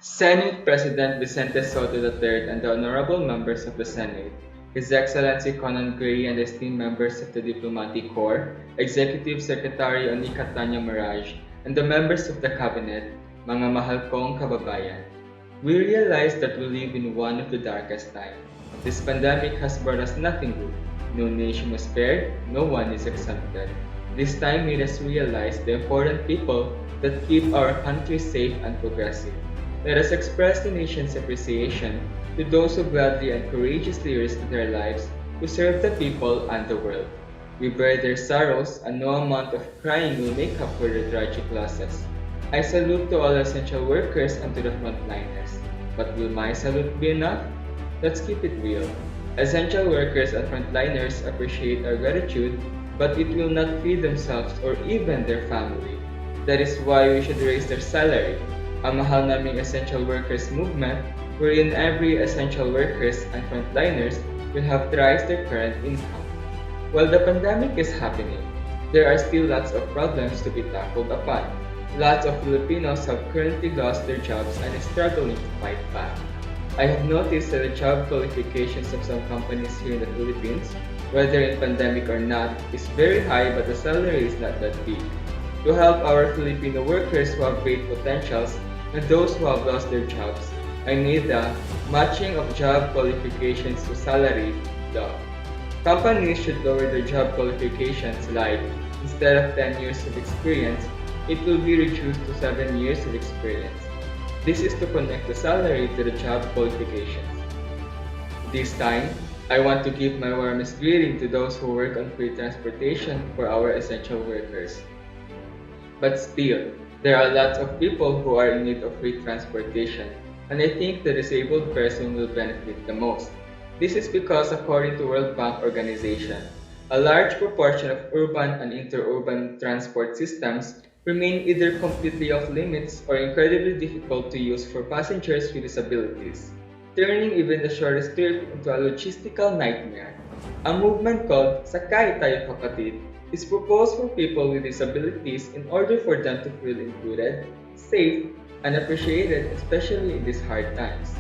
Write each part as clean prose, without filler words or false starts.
Senate President Vicente Soto III and the honorable members of the Senate, His Excellency Conan Gray and esteemed members of the Diplomatic Corps, Executive Secretary Onika Tanya Maraj, and the members of the Cabinet, mga mahal kong kababayan. We realize that we live in one of the darkest times. This pandemic has brought us nothing good. No nation was spared, no one is exempted. This time made us realize the important people that keep our country safe and progressive. Let us express the nation's appreciation to those who gladly and courageously risked their lives to serve the people and the world. We bear their sorrows, and no amount of crying will make up for their tragic losses. I salute to all essential workers and to the frontliners. But will my salute be enough? Let's keep it real. Essential workers and frontliners appreciate our gratitude, but it will not feed themselves or even their family. That is why we should raise their salary. Ang mahal naming essential workers movement, wherein every essential workers and frontliners will have thrice their current income. While the pandemic is happening, there are still lots of problems to be tackled upon. Lots of Filipinos have currently lost their jobs and is struggling to fight back. I have noticed that the job qualifications of some companies here in the Philippines, whether in pandemic or not, is very high but the salary is not that big. To help our Filipino workers who have great potentials and those who have lost their jobs, I made the matching of job qualifications to salary law. Companies should lower their job qualifications like, instead of 10 years of experience, it will be reduced to 7 years of experience. This is to connect the salary to the job qualifications. This time, I want to give my warmest greeting to those who work on free transportation for our essential workers. But still, there are lots of people who are in need of free transportation, and I think the disabled person will benefit the most. This is because according to World Bank Organization, a large proportion of urban and interurban transport systems remain either completely off limits or incredibly difficult to use for passengers with disabilities, turning even the shortest trip into a logistical nightmare. A movement called Sakay Tayo Kapatid is proposed for people with disabilities in order for them to feel included, safe, and appreciated, especially in these hard times.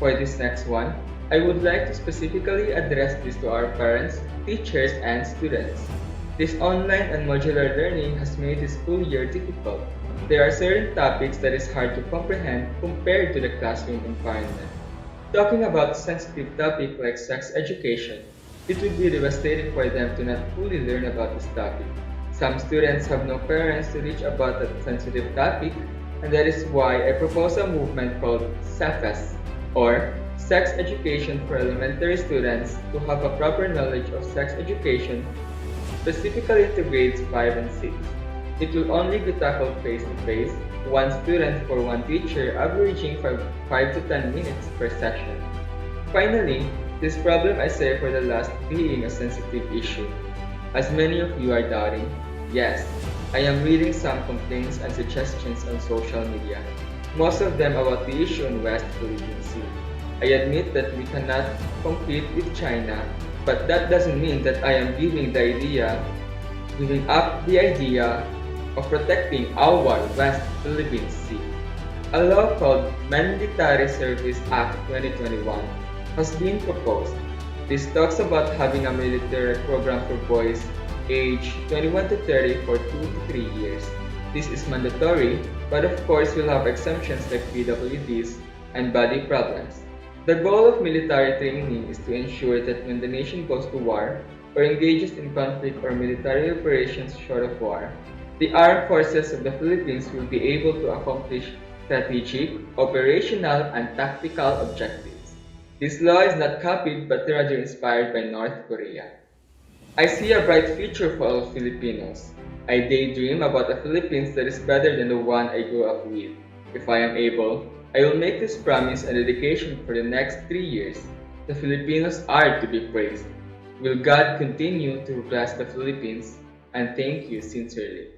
For this next one, I would like to specifically address this to our parents, teachers, and students. This online and modular learning has made this school year difficult. There are certain topics that is hard to comprehend compared to the classroom environment. Talking about sensitive topic like sex education, it would be devastating for them to not fully learn about this topic. Some students have no parents to reach about that sensitive topic, and that is why I propose a movement called SEFES, or Sex Education for Elementary Students, to have a proper knowledge of sex education, specifically to grades 5 and 6. It will only be tackled face-to-face, one student for one teacher, averaging 5 to 10 minutes per session. Finally, this problem I say for the last being a sensitive issue. As many of you are doubting, yes, I am reading some complaints and suggestions on social media, most of them about the issue in West Philippine Sea. I admit that we cannot compete with China, but that doesn't mean that I am giving up the idea of protecting our West Philippine Sea. A law called Military Service Act 2021 has been proposed. This talks about having a military program for boys aged 21 to 30 for 2 to 3 years. This is mandatory, but of course will have exemptions like PWDs and body problems. The goal of military training is to ensure that when the nation goes to war or engages in conflict or military operations short of war, the armed forces of the Philippines will be able to accomplish strategic, operational, and tactical objectives. This law is not copied but rather inspired by North Korea. I see a bright future for all Filipinos. I daydream about a Philippines that is better than the one I grew up with. If I am able, I will make this promise and dedication for the next 3 years. The Filipinos are to be praised. Will God continue to bless the Philippines? And thank you sincerely.